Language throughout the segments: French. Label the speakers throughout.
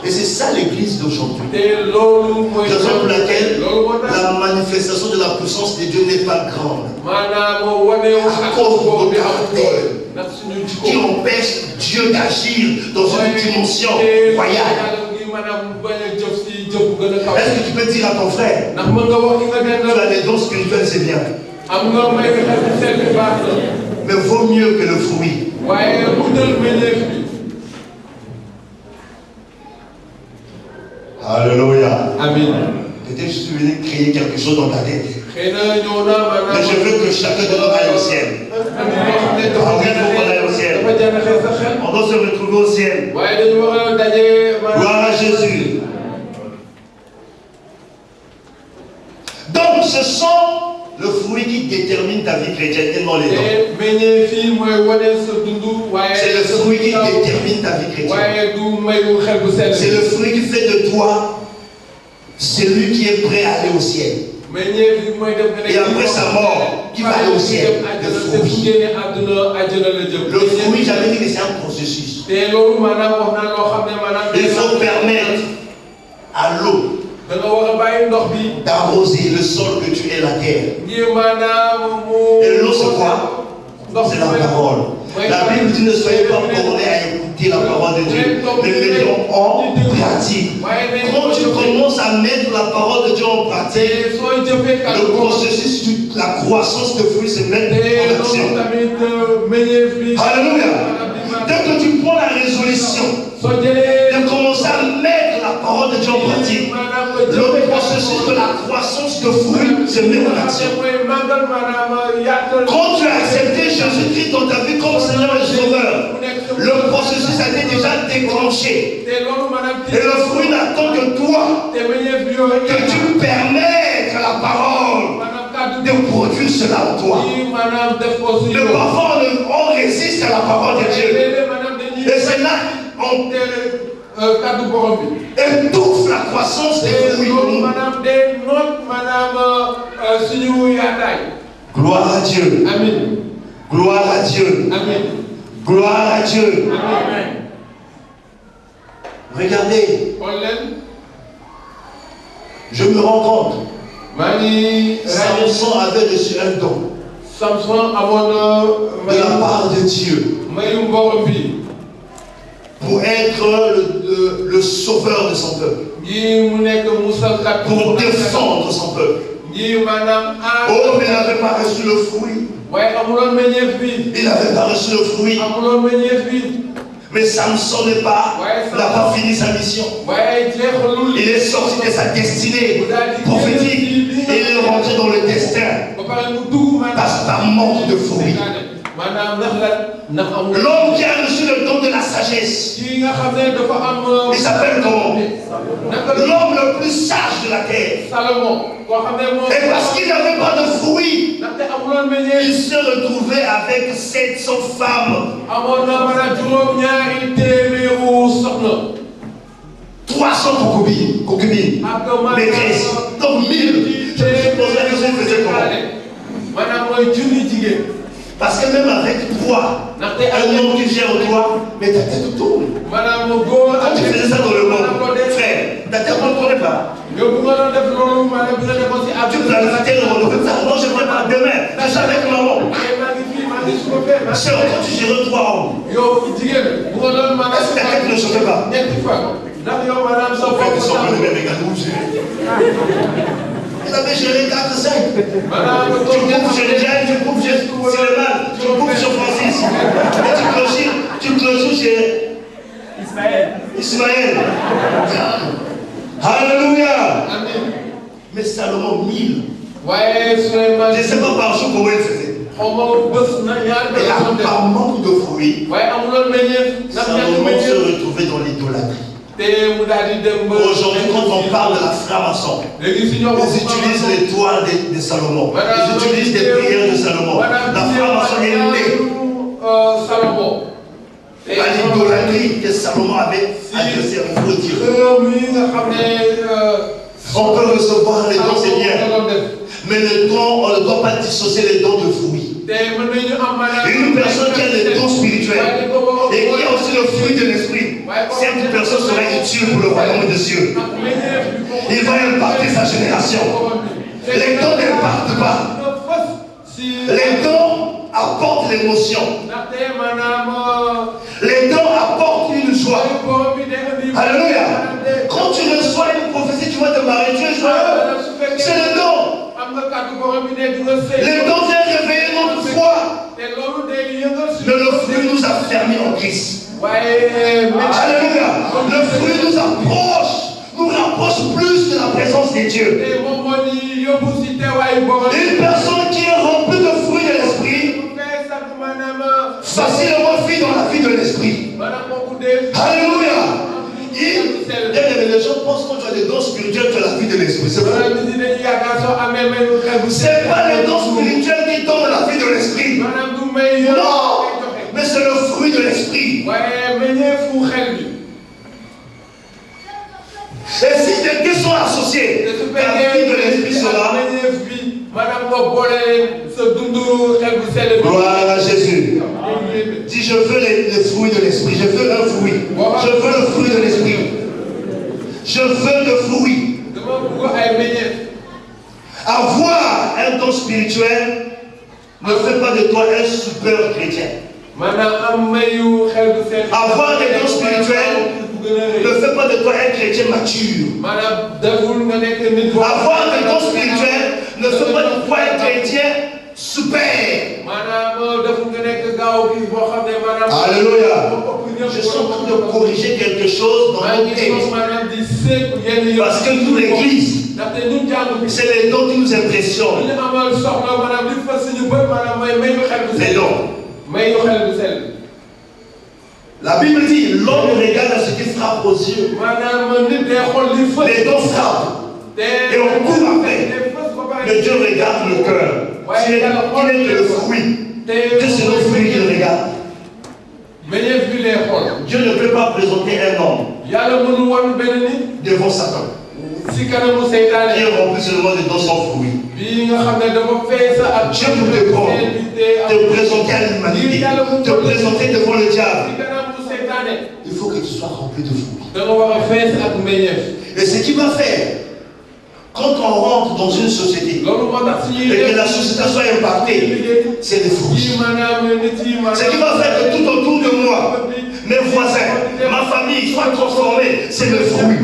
Speaker 1: Et c'est ça l'église d'aujourd'hui. Raison pour laquelle la manifestation de la puissance de Dieu n'est pas grande. À cause de caractère qui empêche Dieu d'agir dans une dimension royale. Est-ce que tu peux dire à ton frère, tu as des dons spirituels, c'est bien. Mais vaut mieux que le fruit. Alléluia. Amen. Peut-être que je suis venu créer quelque chose dans ta tête. Mais je veux que chacun de nous aille au ciel. Il faut qu'on aille au ciel. On doit se retrouver au ciel. Gloire à Jésus. Donc ce sont le fruit qui détermine ta vie chrétienne et non les dons. C'est le fruit qui détermine ta vie chrétienne. C'est le fruit qui fait de toi celui qui est prêt à aller au ciel. Et après sa mort, qui va aller au ciel. Le fruit. Le fruit, j'avais dit que c'est un processus. Il faut permettre à l'eau d'arroser le sol que tu es, la terre. Et l'eau, c'est quoi? C'est la parole. La Bible dit ne soyez pas bornés à écouter la parole de Dieu, mais mettons en pratique. Quand tu commences à mettre la parole de Dieu en pratique, le processus de la croissance de fruits se met en action. Alléluia. Dès que tu prends la résolution de commencer à mettre la parole de Dieu en pratique, le processus de la croissance de fruits se met en action. Quand tu as accepté Jésus-Christ dans ta vie comme Seigneur et Sauveur, le processus a été déjà déclenché. Et le fruit n'attend que toi, que tu permettes à la parole de produire cela en toi. Mais parfois on résiste à la parole de Dieu. Et c'est là on étouffe la croissance des fruits. Gloire à Dieu. Amen. Gloire à Dieu. Amen. Gloire à Dieu. Amen. Regardez. Je me rends compte. Samson avait reçu un don de la part de Dieu pour être le sauveur de son peuple, pour défendre son peuple. Oh, mais il n'avait pas reçu le fruit. Il n'avait pas reçu le fruit. Mais Samson n'a pas fini sa mission. Il est sorti de sa destinée prophétique et il est rentré dans le destin par manque de fruits. L'homme qui a reçu le don de la sagesse, il s'appelle comment? L'homme le plus sage de la terre. Et parce qu'il n'avait pas de fruits, il se retrouvait avec 700 femmes, 300 concubines, maîtresses, donc 1000. Je me suis posé la question, il faisait comment? Parce que même avec toi, un homme qui gère toi, mais ta tête tourne. Quand tu faisais ça dans le monde, frère, ta tête ne tourne pas. Tu planifiais le monde. Non, je ne ferai pas demain. Je suis avec maman. Sœur, quand tu gères 3 hommes, est-ce que ta tête ne chauffait pas? Il avait géré 4, 5. Tu coupes chez Jeanne, tu coupes chez Suleiman, tu coupes chez Francis. Et tu clôtures chez Ismaël. Alléluia. Mais Salomon, 1000. Je ne sais pas par jour comment il faisait. Et par manque de fruits, Salomon se retrouvait dans l'idolâtrie. Aujourd'hui, quand on parle de la franc-maçon, ils utilisent les toiles de Salomon, ils utilisent des prières de Salomon. La franc-maçon est née à l'idolâtrie que Salomon avait adressée à vous dire. On peut recevoir les dons, c'est bien, mais les dons, on ne doit pas dissocier les dons de fruits. Une personne qui a des dons spirituels et qui a aussi le fruit de l'esprit, cette personne sera utile pour le royaume de Dieu. Il va impacter sa génération. Les dons n'impactent pas. Les dons apportent l'émotion. Les dons apportent une joie. Alléluia. Quand tu reçois une prophétie, tu vas te marier, tu es joyeux. C'est le don. Les dons viennent réveiller notre foi. Mais le fruit nous a fermés en Christ. Alléluia. Le fruit nous rapproche plus de la présence de Dieu. Une personne qui est remplie de fruits de l'esprit facilement vit dans la vie de l'esprit. Alléluia. Les gens pensent que tu as des dons spirituels, tu as la vie de l'esprit. C'est pas les dons spirituels qui donnent la vie de l'esprit. Non, mais c'est le fruit de l'esprit. Et si les deux sont associés, la vie de l'esprit sera. Gloire à Jésus. Dis, je veux les fruits de l'esprit. Je veux un fruit. Je veux le fruit de l'esprit. Je veux le fruit. Avoir un don spirituel ne fait pas de toi un super chrétien. Avoir des dons spirituels ne fait pas de toi un chrétien mature. Avoir des dons spirituels ne fait pas de toi un chrétien super. Alléluia. Je suis en train de corriger quelque chose dans notre tête. Parce que nous, l'église, c'est les dons qui nous impressionnent. Les dons. La Bible dit, l'homme regarde à ce qui frappe aux yeux. Les dons frappent. Et on court après. Mais Dieu regarde le cœur. Il est que le fruit. Que c'est le fruit qu'il regarde. Dieu ne peut pas présenter un homme devant Satan qui est rempli seulement de dons sans fruit. Dieu peut te prendre, te présenter à l'humanité, te présenter devant le diable. Il faut que tu sois rempli de fruits. Et ce qui va faire, quand on rentre dans une société et que la société soit impactée, c'est des fruits. Ce qui va faire que tout autour de moi, mes voisins, ma famille soient transformés, c'est le fruit.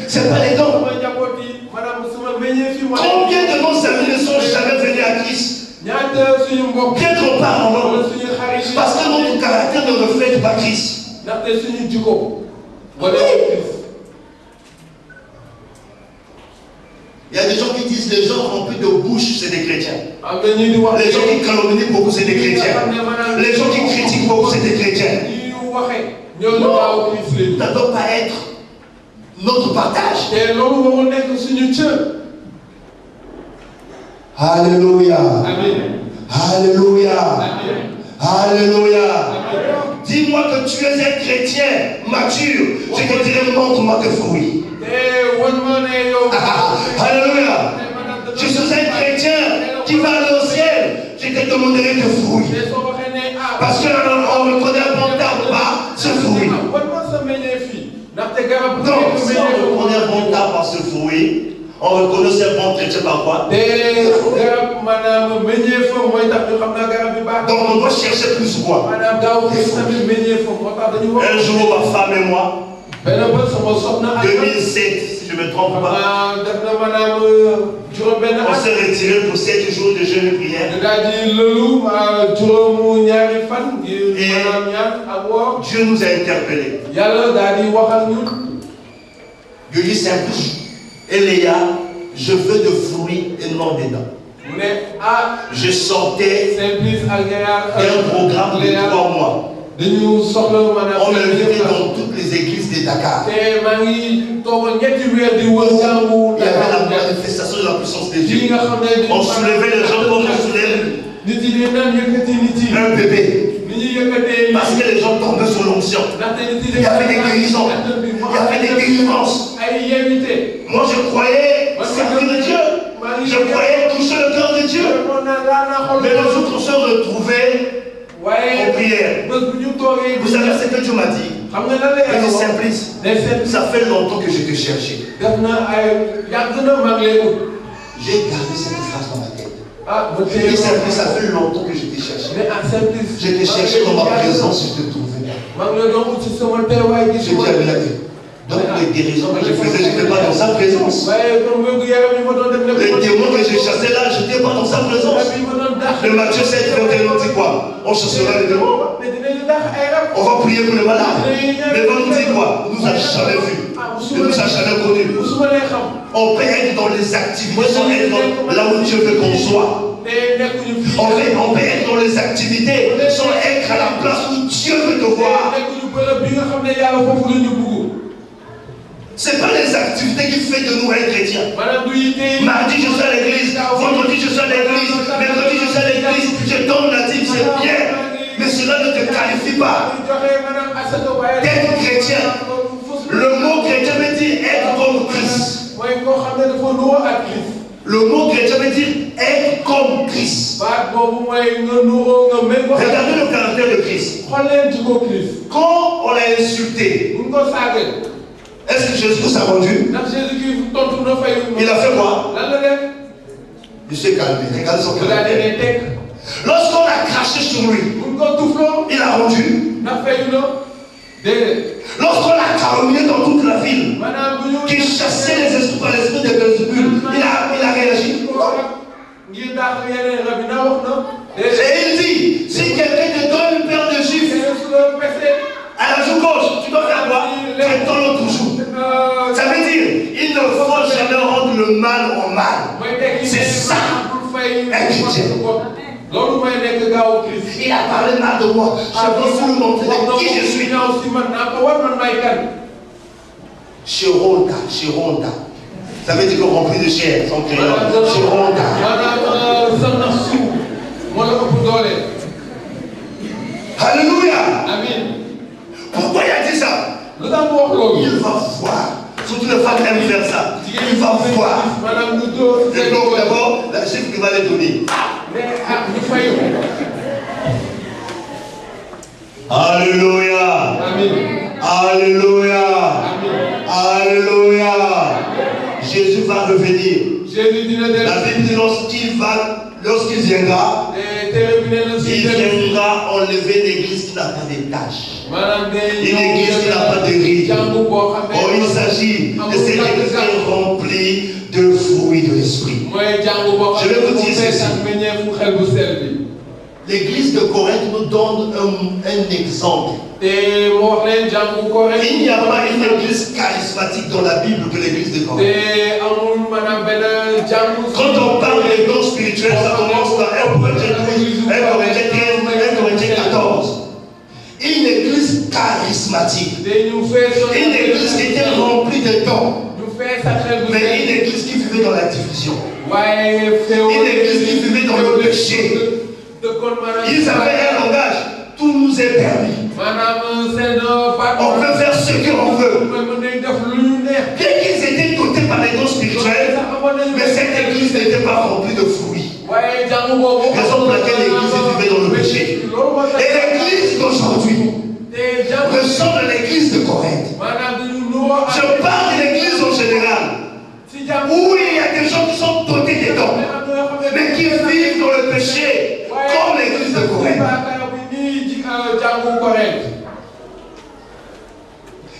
Speaker 1: Ce n'est pas les dons. Combien de nos amis ne sont jamais venus à Christ? Bien qu'on parle en langue. Parce que notre caractère ne reflète pas Christ. Il y a des gens qui disent les gens remplis de bouche, c'est des chrétiens. Les gens qui calomnient beaucoup, c'est des chrétiens. Les gens qui critiquent beaucoup, c'est des chrétiens. Non, ça ne doit pas être notre partage. Alléluia. Alléluia. Alléluia. Dis-moi que tu es un chrétien mature. Je te dirai, montre-moi tes fruits. Alléluia. Je suis un chrétien qui va aller au ciel. Je te demanderai tes fruits. Parce qu'on ne reconnaît un bon pas ce fruit. Donc, si on reconnaît un bon tas par ce fruit, on reconnaît un bon chrétien par quoi? Donc on doit chercher plus quoi? Un jour, ma femme et moi, 2007, si je ne me trompe pas, on s'est retiré pour 7 jours de jeûne et prière. Et Dieu nous a interpellés. Je dis simple. Eléa, je veux de fruits et non des dents. Je sortais d'un programme de 3 mois. On m'invitait dans toutes les églises de Dakar. Il y avait la manifestation de la puissance de Dieu. On soulevait les gens comme on soulève un bébé. Parce que les gens tombaient sous l'onction. Il y avait des guérisons. Il y avait des délivrances. Moi je croyais servir Dieu. Je croyais toucher le cœur de Dieu. Mais les autres se retrouvaient en prière. Vous savez ce que Dieu m'a dit? Il dit Simplice, ça fait longtemps que je te cherchais. J'ai gardé cette phrase dans ma tête. Il dit Simplice, ça fait longtemps que je t'ai cherché. Je t'ai cherché dans ma présence, je te trouvais. Je dis à Bilaté. Donc les guérisons que je faisais, je n'étais pas dans sa présence. Les démons que je chassais là, je n'étais pas dans sa présence. Le Matthieu 7, 21 nous dit quoi? On chassera les démons. On va prier pour les malades. Mais on nous dit quoi? On nous a jamais vus. On nous a jamais connus. On peut être dans les activités sans être là où Dieu veut qu'on soit. On peut être dans les activités sans être à la place où Dieu veut te voir. Ce n'est pas les activités qui font de nous être chrétiens. Mardi, je suis à l'église. Vendredi, je suis à l'église. Mercredi, je suis à l'église. Je donne la dîme, c'est bien. Mais cela ne te qualifie pas d'être chrétien. Le mot chrétien veut dire être comme Christ. Le mot chrétien veut dire être comme Christ. Regardez le caractère de Christ. Quand on l'a insulté, est-ce que Jésus s'est rendu? Il a fait quoi? Il s'est calmé. Regardez son caractère. Lorsqu'on a craché sur lui, il a rendu. Lorsqu'on l'a calomnié dans toute la ville, qui chassait les esprits par l'esprit de Belzébul, il a réagi. Et il dit, si quelqu'un te donne une paire de gifles à la joue gauche, tu dois faire quoi? Traitons l'autre joue. Ça veut dire, il ne faut jamais rendre le mal au mal. C'est ça, un chrétien. Il a parlé mal de moi. Je vais vous montrer qui je suis. Chironda. Ça veut dire qu'on remplit de chair, son créole. Chironda. Alléluia. Amen. Pourquoi il a dit ça? Il va voir. Surtout les femmes aiment faire ça. Il va voir. Et donc d'abord, la chiffre qui va les donner. Alléluia. Alléluia. Alléluia. Jésus va revenir. La Bible dit lorsqu'il viendra, il viendra enlever l'église qui n'a pas de tâches. Une église qui n'a pas de rides. Il s'agit de cette église qui est remplie de fruits de l'esprit. Je vais vous dire ceci. L'église de Corinthe nous donne un exemple. Il n'y a pas une église charismatique dans la Bible que l'église de Corinthe. Quand on parle des dons spirituels, ça commence par 1 Corinthiens 12, 1 Corinthiens 15, 1 Corinthiens 14. Une église charismatique. Une église qui était remplie de dons. Mais une église qui vivait dans la division. Une église qui vivait dans le péché. Ils avaient un langage. Tout nous est permis. On peut faire ce qu'on veut. Bien qu'ils étaient dotés par les dons spirituels, mais cette église n'était pas remplie de fruits. Raison pour laquelle l'église vivait dans le péché. Et l'église d'aujourd'hui ressemble à l'église de Corinthe. Je parle de l'église en général, où il y a des gens qui sont dotés des dons, mais qui vivent dans le péché, comme l'église de Corinthe.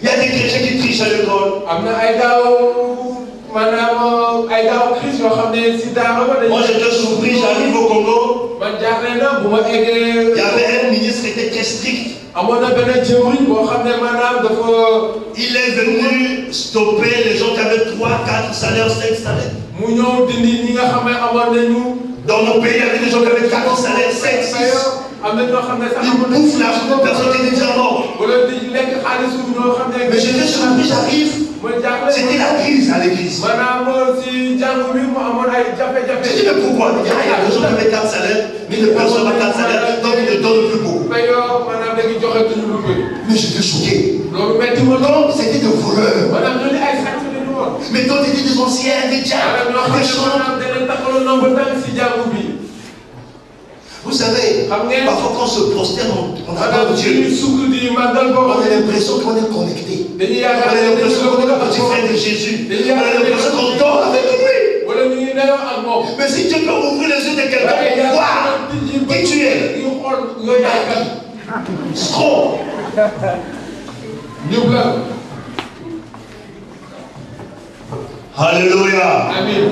Speaker 1: Il y a des chrétiens qui trichent à l'école. Moi j'étais surpris, j'arrive au Congo. Il y avait un ministre qui était très strict. Il est venu stopper les gens qui avaient 3, 4 salaires, 5 salaires. Dans mon pays, il y avait des gens qui avaient 4 salaires, 5, 6. Ils bouffent l'argent de personnes qui étaient déjà mortes. Mais j'étais surpris, j'arrive. C'était la crise à l'église. J'ai dit, mais pourquoi? Il y a des gens qui avaient 4 salaires, mais les personnes n'avaient pas 4 salaires, donc ils ne donnent plus beaucoup. Mais j'étais choqué. Donc c'était des voleurs. Mais donc c'était des anciens, des diables, des chants. Vous savez, parfois quand on se prosterne, on adore Dieu. On a l'impression qu'on est connecté. On a l'impression qu'on est le petit frère de Jésus. On a l'impression qu'on dort avec lui. Mais si Dieu peut ouvrir les yeux de quelqu'un pour voir qui tu es, Scroll. Alléluia. Amen.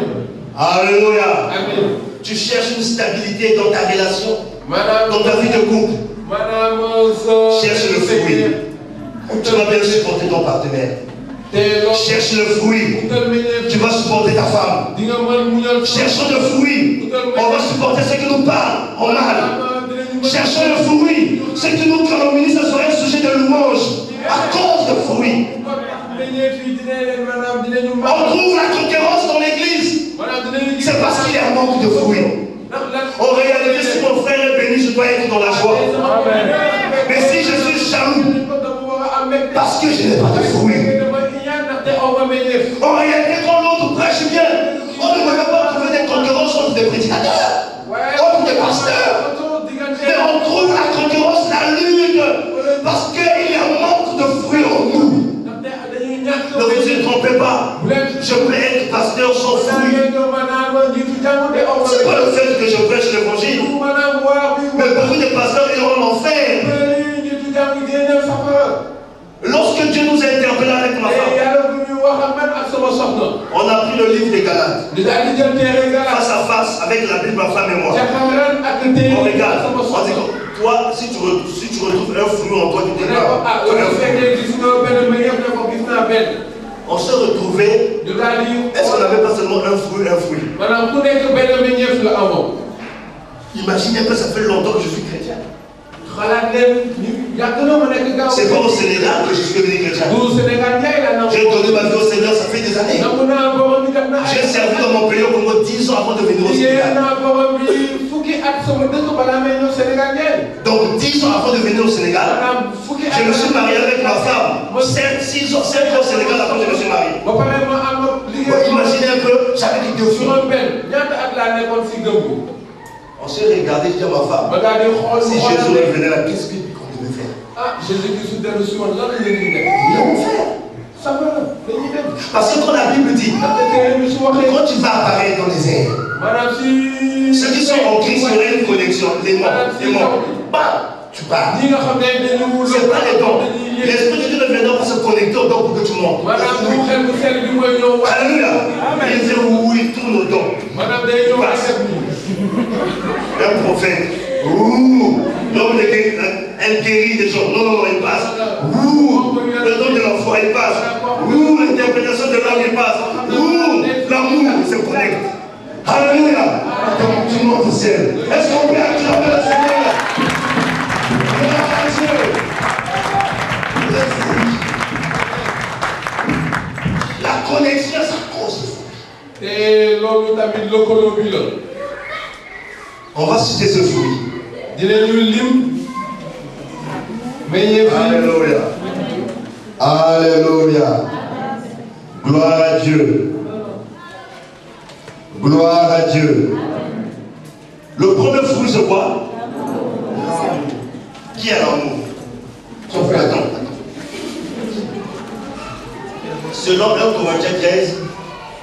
Speaker 1: Alléluia. Amen. Tu cherches une stabilité dans ta relation, dans ta vie de couple. Cherche le fruit. Tu vas bien supporter ton partenaire. Cherche le fruit. Tu vas supporter ta femme. Cherchons le fruit. On va supporter ceux qui nous parlent en mal. Cherchons le fruit. Ceux qui nous calomnient, ce serait un sujet de louange à cause de fruits. On trouve la concurrence dans l'église. C'est parce qu'il y a un manque de fruits. En réalité, si mon frère est béni, je dois être dans la joie. Mais si je suis jaloux, parce que je n'ai pas de fruits. En réalité, quand l'autre prêche bien, on ne peut pas trouver des concurrences entre des prédicateurs, entre des pasteurs. Mais on trouve la concurrence, la lutte, parce qu'il y a un manque de fruits en nous. Ne vous trompez pas. Je peux être pasteur sans fruits. C'est pas le fait que je prêche l'évangile. Mais beaucoup de pasteurs iront en enfer. Lorsque Dieu nous a interpellés avec ma femme, on a pris le livre des Galates, face à face avec la Bible, ma femme et moi. On regarde, on dit, toi, si tu retrouves un fruit en toi, tu t'énerves. On se retrouvait. Est-ce qu'on n'avait pas seulement un fruit? Imaginez un peu, ça fait longtemps que je suis chrétien. C'est pas au Sénégal que je suis devenu chrétien. J'ai donné ma vie au Seigneur, ça fait des années. J'ai servi dans mon pays au Congo 10 ans avant de venir au Sénégal. Donc 10 ans avant de venir au Sénégal, je me suis marié avec ma femme. 6 ans au Sénégal avant que je me suis marié. Imaginez un peu, j'avais dit 2 filles. On s'est regardé, je dis à ma femme, si Jésus revenait là, qu'est-ce qu'on devait faire? Parce que quand la Bible dit, quand tu vas apparaître dans les airs, ceux qui sont en Christ, il y aura une connexion, les morts, bah, tu pars. C'est pas les dons. L'Esprit de Dieu ne viendra pas se connecter aux dons pour que tu montes. Alléluia. Il dit oui, tous nos dons. Un prophète, l'homme elle guérit des gens. Non, il passe. Le don de l'enfant, il passe. L'interprétation de l'âme, il passe. L'amour se connecte. Alléluia. Donc tu montes au ciel. Est-ce qu'on peut acclamer le Seigneur? La connexion, ça cause. On va citer ce fruit. Alléluia. Alléluia. Gloire à Dieu. Gloire à Dieu. Le premier fruit, c'est quoi? Qui a l'amour? Son frère, attends. Selon 1 Corinthiens 13,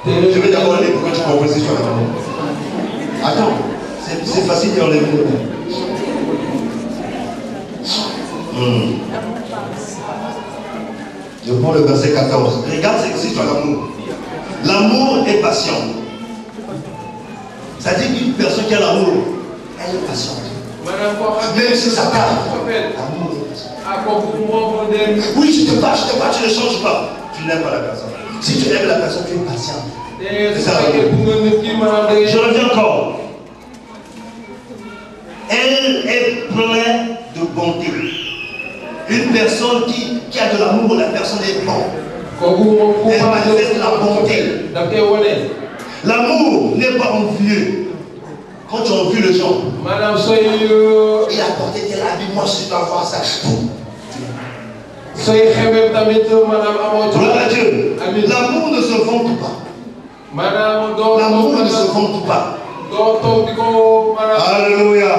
Speaker 1: je vais d'abord aller pour que tu comprennes sur l'amour. Attends. C'est facile d'y enlever. Je prends le verset 14. Regarde ce que c'est sur l'amour. L'amour est patient. Ça dit qu'une personne qui a l'amour, elle est patiente. Même si ça tarde, l'amour est patient. Oui, tu te bats, tu ne changes pas. Tu n'aimes pas la personne. Si tu aimes la personne, tu es patient. C'est ça l'amour. Je reviens encore. Elle est pleine de bonté. Une personne qui a de l'amour, la personne est bonne. Elle manifeste la bonté. L'amour n'est pas envieux. Quand tu envies les gens, il a porté tel habit, moi je dois voir ça. Gloire à Dieu. L'amour ne se vante pas. L'amour ne se vante pas. Alléluia.